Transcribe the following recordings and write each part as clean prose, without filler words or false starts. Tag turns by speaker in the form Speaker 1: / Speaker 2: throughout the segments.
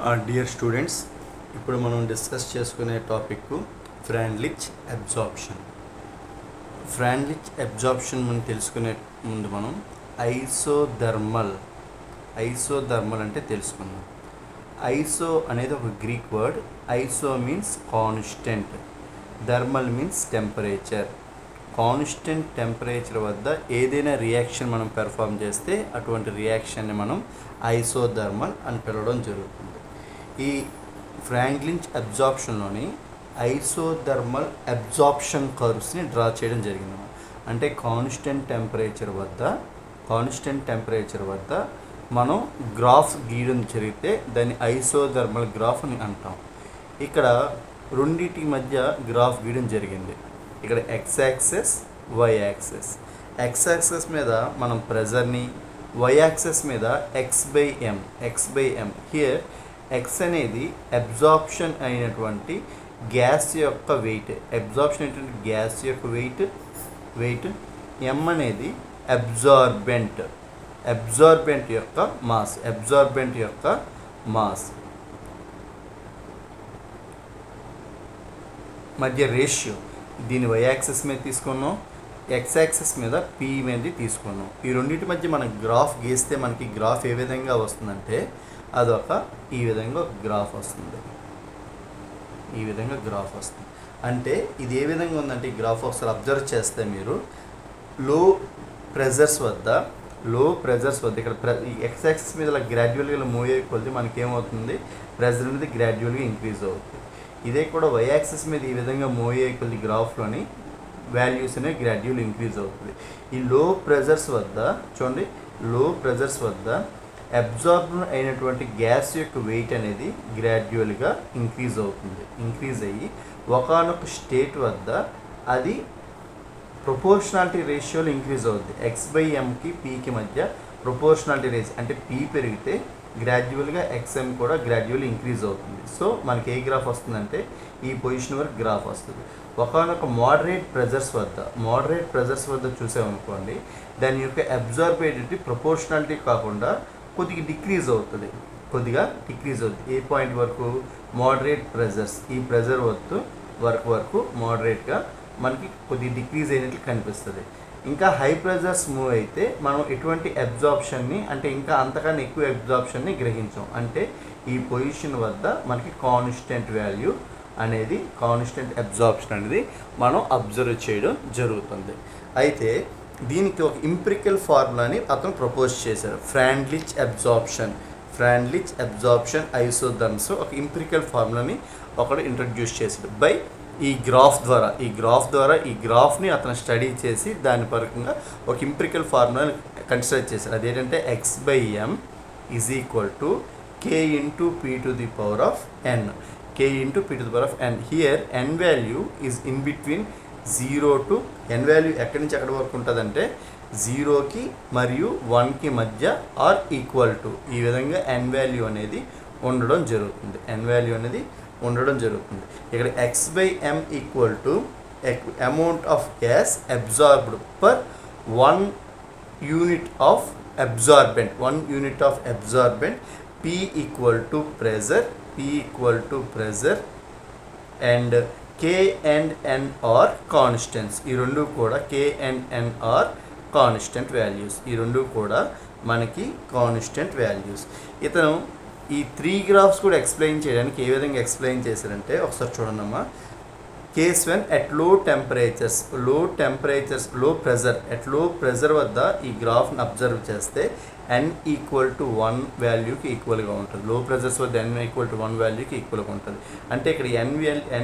Speaker 1: Dear students, ఇప్పుడు మనం discuss చేసుకునే టాపిక్ ఫ్రాండ్లిచ్ అబ్జార్ప్షన్. ఫ్రాండ్లిచ్ అబ్జార్ప్షన్ మనం తెలుసుకునే ముందు మనం ఐసోథర్మల్ అంటే తెలుసుకుందాం. ఐసో అనేది ఒక Greek word. Iso means constant, thermal means temperature. Constant temperature వద్ద ఏదైనా రియాక్షన్ మనం పెర్ఫామ్ చేస్తే అటువంటి రియాక్షన్ని మనం ఐసోథర్మల్ అని పిలవడం జరుగుతుంది. ఈ ఫ్రాంక్లించ్ అబ్జార్ప్షన్లోని ఐసోథర్మల్ అబ్జార్ప్షన్ కర్వ్స్ని డ్రా చేయడం జరిగింది. అంటే కాన్స్టెంట్ టెంపరేచర్ వద్ద మనం గ్రాఫ్ గీయడం జరిగితే దాన్ని ఐసోథర్మల్ గ్రాఫ్ అని అంటాం. ఇక్కడ రెండింటి మధ్య గ్రాఫ్ గీయడం జరిగింది. ఇక్కడ x axis, y axis. X axis మీద మనం ప్రెజర్ని, వై యాక్సెస్ మీద x by m. Here x అనేది అబ్జార్ప్షన్ అయినటువంటి గ్యాస్ యొక్క వెయిట్, ఎం అనేది అబ్జార్బెంట్ యొక్క మాస్ మధ్య రేషియో. దీని వై యాక్సెస్ మీద తీసుకున్నాం, ఎక్స్ యాక్సెస్ మీద పి మీద తీసుకున్నాం. ఈ రెండింటి మధ్య మనం గ్రాఫ్ గీస్తే మనకి గ్రాఫ్ ఏ విధంగా వస్తుందంటే ఈ విధంగా గ్రాఫ్ వస్తుంది. అంటే ఇది ఏ విధంగా ఉందంటే ఈ గ్రాఫ్ ఒకసారి అబ్జర్వ్ చేస్తే మీరు లో ప్రెజర్స్ వద్ద ఇక్కడ ఈ ఎక్స్ యాక్సిస్ మీద ఇలా గ్రాడ్యువల్గా మూవ్ అయిపోతే మనకి ఏమవుతుంది, ప్రెజర్ అనేది గ్రాడ్యువల్గా ఇంక్రీజ్ అవుతుంది. ఇదే కూడా వై యాక్సిస్ మీద ఈ విధంగా మూవ్ అయిపోతే గ్రాఫ్లోని వాల్యూస్ అనేవి గ్రాడ్యువల్ ఇంక్రీజ్ అవుతుంది. ఈ లో ప్రెజర్స్ వద్ద అబ్జార్బ్ అయినటువంటి గ్యాస్ యొక్క వెయిట్ అనేది గ్రాడ్యువల్గా ఇంక్రీజ్ అయ్యి ఒకానొక స్టేట్ వద్ద అది ప్రొపోర్షనాలిటీ రేషియోలో ఇంక్రీజ్ అవుతుంది. ఎక్స్ బై ఎంకి పీకి మధ్య ప్రొపోర్షనాలిటీ రేషియో అంటే పీ పెరిగితే గ్రాడ్యువల్గా ఎక్స్ఎం కూడా గ్రాడ్యువల్ ఇంక్రీజ్ అవుతుంది. సో మనకి ఏ గ్రాఫ్ వస్తుందంటే ఈ పొజిషన్ వరకు గ్రాఫ్ వస్తుంది. ఒకనొక మోడరేట్ ప్రెజర్స్ వద్ద చూసామనుకోండి, దాని యొక్క అబ్జార్బిలిటీ ప్రొపోర్షనాలిటీ కాకుండా కొద్దిగా డిక్రీజ్ అవుతుంది. ఏ పాయింట్ వరకు? మోడరేట్ ప్రెజర్స్, ఈ ప్రెజర్ వరకు మోడరేట్గా మనకి కొద్దిగా డిక్రీజ్ అయినట్లు కనిపిస్తుంది. ఇంకా హై ప్రెజర్స్ మూవ్ అయితే మనం ఎటువంటి అబ్జార్ప్షన్ని అంటే ఇంకా అంతకన్నా ఎక్కువ అబ్జార్ప్షన్ని గ్రహించాం. అంటే ఈ పొజిషన్ వద్ద మనకి కాన్స్టెంట్ అబ్జార్ప్షన్ అనేది మనం అబ్జర్వ్ చేయడం జరుగుతుంది. అయితే దీనికి ఒక ఇంపిరికల్ ఫార్ములాని అతను ప్రపోజ్ చేశారు. ఫ్రాండ్లిచ్ అబ్జార్ప్షన్ ఐసోథర్మ్స్ ఒక ఇంపిరికల్ ఫార్ములాని ఒకడు ఇంట్రడ్యూస్ చేశాడు బై ఈ గ్రాఫ్ని అతను స్టడీ చేసి దాని పరంగా ఒక ఇంపిరికల్ ఫార్ములాని కన్సిడర్ చేశారు. అదేంటంటే x by m is equal to k into p to the power of n. Here n value is in between 0 to n value ఎక్కడి నుంచి ఎక్కడి వరకు ఉంటుందంటే 0కి మరియు 1కి మధ్య ఆర్ ఈక్వల్ టు ఈ విధంగా ఎన్ వాల్యూ అనేది ఉండడం జరుగుతుంది. ఇక్కడ X by m equal to amount of gas absorbed per 1 unit of absorbent, P equal to pressure and K and N are constants. ఈ రెండు కూడా K and N are constant values. ఇతను ఈ 3 గ్రాఫ్స్ కూడా ఎక్స్ప్లెయిన్ చేయడానికి ఏ విధంగా explain చేశారంటే ఒకసారి చూడండమ్మా. కేస్ వెన్ అట్ లో ప్రెజర్ వద్ద ఈ గ్రాఫ్ని అబ్జర్వ్ చేస్తే n ఈక్వల్ టు 1 వాల్యూకి ఈక్వల్గా ఉంటుంది. లో ప్రెజర్స్ వద్ద n ఈక్వల్ టు 1 వాల్యూకి ఈక్వల్గా ఉంటుంది. అంటే ఇక్కడ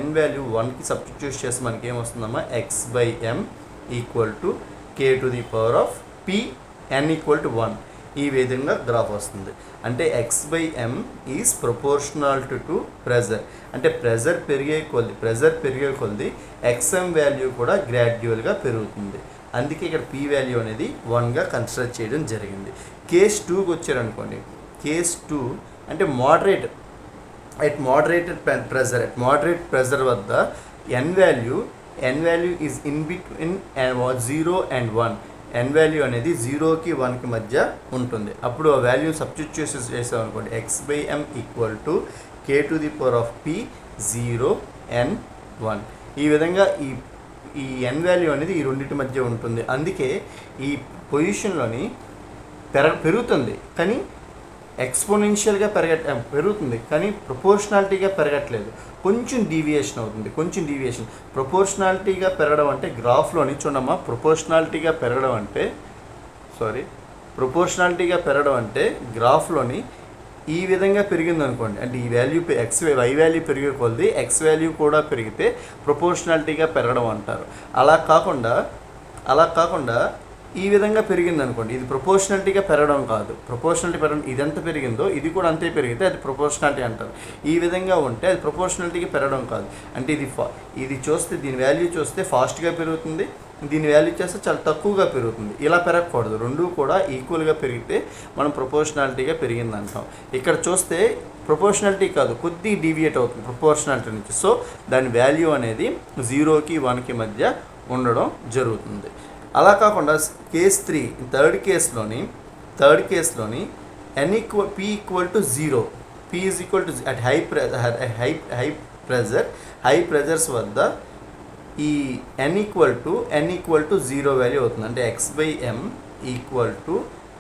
Speaker 1: n వాల్యూ 1కి సబ్స్టిట్యూట్ చేస్తే మనకి ఏమొస్తుందమ్మా, x by m equal to K to the power of P n equal to 1. ఈ విధంగా గ్రాఫ్ వస్తుంది. అంటే x by m is proportional to pressure. అంటే ప్రెజర్ పెరిగే కొద్ది ఎక్స్ఎం వాల్యూ కూడా గ్రాడ్యువల్గా పెరుగుతుంది. అందుకే ఇక్కడ పి వాల్యూ అనేది 1గా కన్సిడర్ చేయడం జరిగింది. కేస్ 2కి వచ్చారనుకోండి. కేస్ 2 అంటే మోడరేట్ ప్రెజర్ వద్ద n value is in between 0 and 1. N value అనేది 0కి 1కి మధ్య ఉంటుంది. అప్పుడు ఆ వాల్యూ సబ్స్టిట్యూట్ చేసాం అనుకోండి, x/m equal to k⁴p 0 n 1. ఈ విధంగా ఈ ఎన్ వాల్యూ అనేది ఈ రెండింటి మధ్య ఉంటుంది. అందుకే ఈ పొజిషన్లోని పెరుగుతుంది కానీ ఎక్స్పోనెన్షియల్గా పెరుగుతుంది కానీ ప్రపోర్షనాలిటీగా పెరగట్లేదు, కొంచెం డీవియేషన్ అవుతుంది. ప్రపోర్షనాలిటీగా పెరగడం అంటే గ్రాఫ్లోని చూడమ్మా, ప్రపోర్షనాలిటీగా పెరగడం అంటే గ్రాఫ్లోని ఈ విధంగా పెరిగింది అనుకోండి, అంటే ఈ వాల్యూ వై వాల్యూ పెరిగే కొలది ఎక్స్ వాల్యూ కూడా పెరిగితే ప్రపోర్షనాలిటీగా పెరగడం అంటారు. అలా కాకుండా ఈ విధంగా పెరిగింది అనుకోండి, ఇది ప్రపోర్షనాలిటీగా పెరగడం కాదు. ప్రపోర్షనాలిటీ పెరగడం, ఇదంతా పెరిగిందో ఇది కూడా అంతే పెరిగితే అది ప్రపోర్షనాలిటీ అంటారు. ఈ విధంగా ఉంటే అది ప్రపోర్షనాలిటీగా పెరగడం కాదు. అంటే ఇది చూస్తే దీని వాల్యూ చూస్తే ఫాస్ట్గా పెరుగుతుంది, దీని వాల్యూ చేస్తే చాలా తక్కువగా పెరుగుతుంది. ఇలా పెరగకూడదు, రెండూ కూడా ఈక్వల్గా పెరిగితే మనం ప్రపోర్షనాలిటీగా పెరిగింది అంటాం. ఇక్కడ చూస్తే ప్రపోర్షనాలిటీ కాదు, కొద్దిగా డీవియేట్ అవుతుంది ప్రపోర్షనాలిటీ నుంచి. సో దాని వాల్యూ అనేది 0కి 1కి మధ్య ఉండడం జరుగుతుంది. అలా కాకుండా కేస్ 3 థర్డ్ కేసులోని p equal to 0, p is equal to at high pressures వద్ద ఈ n ఈక్వల్ టు 0 వాల్యూ అవుతుంది. అంటే x/m equal to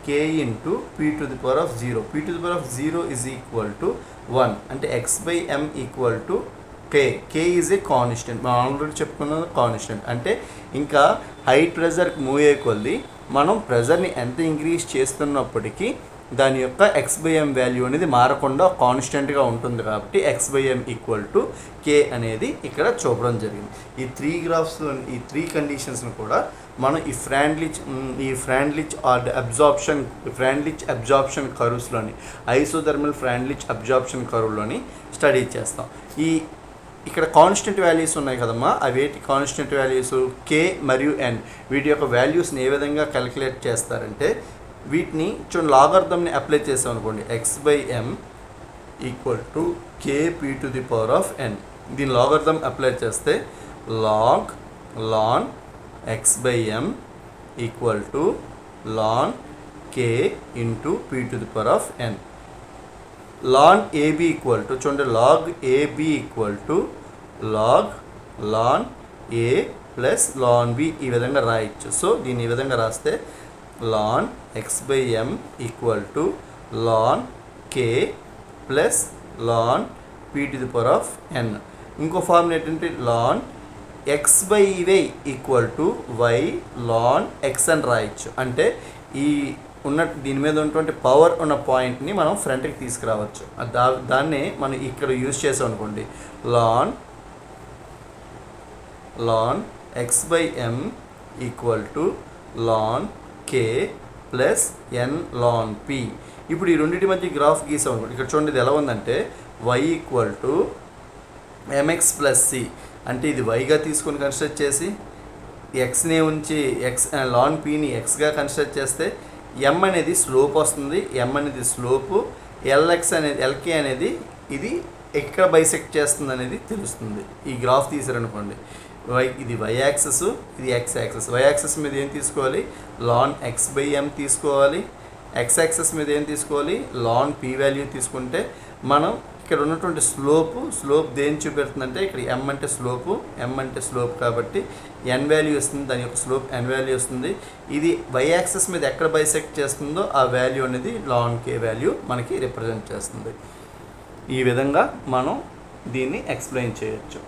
Speaker 1: k into p⁴0. p⁴0 is equal to 1. అంటే x/m equal to k is a constant. మనం already చెప్పుకున్నది constant. అంటే ఇంకా high ప్రెజర్కి move అయ్యే కొద్ది మనం ప్రెజర్ని ఎంత ఇంక్రీజ్ చేస్తున్నప్పటికీ దాని యొక్క x/m వాల్యూ అనేది మారకుండా కాన్స్టెంట్గా ఉంటుంది. కాబట్టి x/m ఈక్వల్ టు k అనేది ఇక్కడ చూపడం జరిగింది. ఈ 3 గ్రాఫ్స్లో ఈ 3 కండిషన్స్ని కూడా మనం ఈ ఫ్రాండ్లిచ్ అబ్జార్ప్షన్ కర్వ్స్లోని, ఐసోథర్మల్ ఫ్రాండ్లిచ్ అబ్జార్ప్షన్ కర్వ్లోని స్టడీ చేస్తాం. ఇక్కడ కాన్స్టెంట్ వాల్యూస్ ఉన్నాయి కదమ్మా, అవేటి కాన్స్టెంట్ వాల్యూస్ k మరియు n. వీటి యొక్క వాల్యూస్ని ఏ విధంగా క్యాలిక్యులేట్ చేస్తారంటే, వీటిని చూడండి, లాగర్థంని అప్లై చేసాం అనుకోండి, x/m ఈక్వల్ టు kp⁴n. దీని లాగర్థం అప్లై చేస్తే ln x/m equal to ln k into p⁴n. ln AB equal to చూడండి, log AB equal to ln A plus ln B ఈ విధంగా రాయొచ్చు. సో దీన్ని ఈ విధంగా రాస్తే ln x/m equal to ln k plus ln p⁴n. ఇంకో formula ఏంటంటే ln x/y equal to y ln x అని రాయొచ్చు. అంటే దీని మీద ఉన్నటువంటి పవర్ ఉన్న పాయింట్ని మనం ఫ్రంట్కి తీసుకురావచ్చు. దాన్నే మనం ఇక్కడ యూజ్ చేసాం అనుకోండి, ln x/m equal to ln k plus n ln p. ఇప్పుడు ఈ రెండింటి మధ్య గ్రాఫ్ గీసాం అనుకోండి, ఇక్కడ చూడండి ఇది ఎలా ఉందంటే y equal to mx plus c. అంటే ఇది yగా తీసుకొని కన్సిడర్ చేసి xనే ఉంచి ln pని xగా కన్సిడర్ చేస్తే m అనేది స్లోప్ వస్తుంది, m అనేది స్లోపు, lk అనేది ఇది ఎక్కడ బైసెక్ట్ చేస్తుంది అనేది తెలుస్తుంది. ఈ గ్రాఫ్ తీసారనుకోండి, ఇది y యాక్సెస్, ఇది x యాక్సెస్. y యాక్సెస్ మీద ఏం తీసుకోవాలి, ln x/m తీసుకోవాలి. x యాక్సెస్ మీద ఏం తీసుకోవాలి, ln p వాల్యూ తీసుకుంటే మనం ఇక్కడ ఉన్నటువంటి స్లోప్ దేని చూపెడుతుందంటే, ఇక్కడ m అంటే స్లోప్ కాబట్టి n వాల్యూ వస్తుంది, దాని యొక్క స్లోప్ n వాల్యూ వస్తుంది. ఇది y యాక్సెస్ మీద ఎక్కడ బైసెక్ట్ చేస్తుందో ఆ వాల్యూ అనేది ln k వాల్యూ మనకి రిప్రజెంట్ చేస్తుంది. ఈ విధంగా మనం దీన్ని ఎక్స్ప్లెయిన్ చేయొచ్చు.